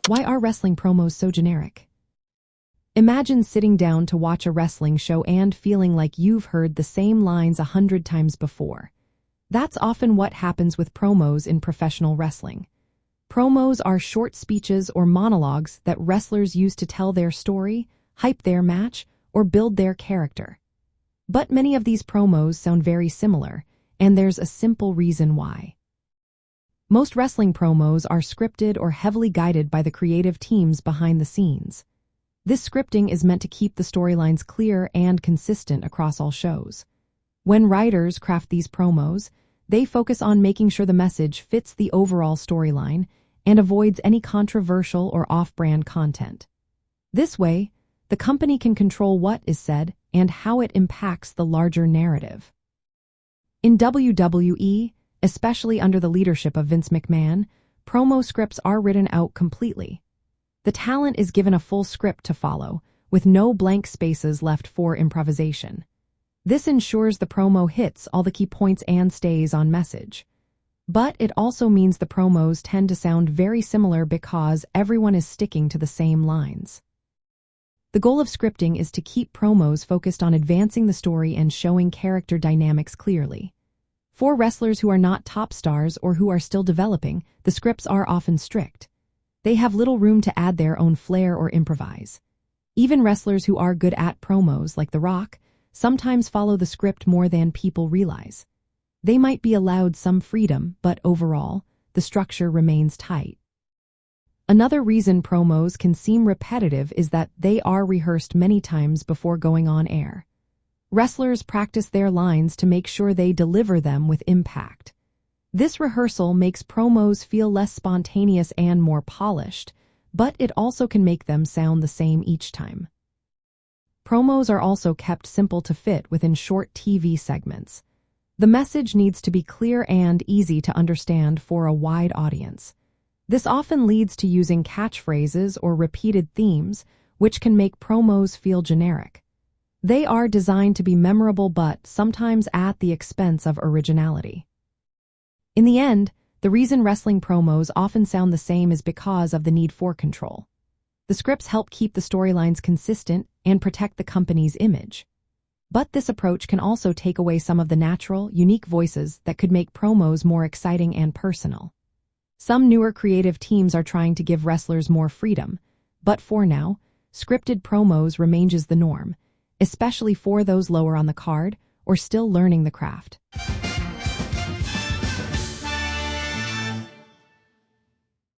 Why are wrestling promos so generic? Imagine sitting down to watch a wrestling show and feeling like you've heard the same lines 100 times before. That's often what happens with promos in professional wrestling. Promos are short speeches or monologues that wrestlers use to tell their story, hype their match, or build their character. But many of these promos sound very similar, and there's a simple reason why. Most wrestling promos are scripted or heavily guided by the creative teams behind the scenes. This scripting is meant to keep the storylines clear and consistent across all shows. When writers craft these promos, they focus on making sure the message fits the overall storyline and avoids any controversial or off-brand content. This way, the company can control what is said and how it impacts the larger narrative. In WWE, especially under the leadership of Vince McMahon, promo scripts are written out completely. The talent is given a full script to follow, with no blank spaces left for improvisation. This ensures the promo hits all the key points and stays on message. But it also means the promos tend to sound very similar because everyone is sticking to the same lines. The goal of scripting is to keep promos focused on advancing the story and showing character dynamics clearly. For wrestlers who are not top stars or who are still developing, the scripts are often strict. They have little room to add their own flair or improvise. Even wrestlers who are good at promos, like The Rock, sometimes follow the script more than people realize. They might be allowed some freedom, but overall, the structure remains tight. Another reason promos can seem repetitive is that they are rehearsed many times before going on air. Wrestlers practice their lines to make sure they deliver them with impact. This rehearsal makes promos feel less spontaneous and more polished, but it also can make them sound the same each time. Promos are also kept simple to fit within short TV segments. The message needs to be clear and easy to understand for a wide audience. This often leads to using catchphrases or repeated themes, which can make promos feel generic. They are designed to be memorable but sometimes at the expense of originality. In the end, the reason wrestling promos often sound the same is because of the need for control. The scripts help keep the storylines consistent and protect the company's image. But this approach can also take away some of the natural, unique voices that could make promos more exciting and personal. Some newer creative teams are trying to give wrestlers more freedom, but for now, scripted promos remains the norm, especially for those lower on the card or still learning the craft.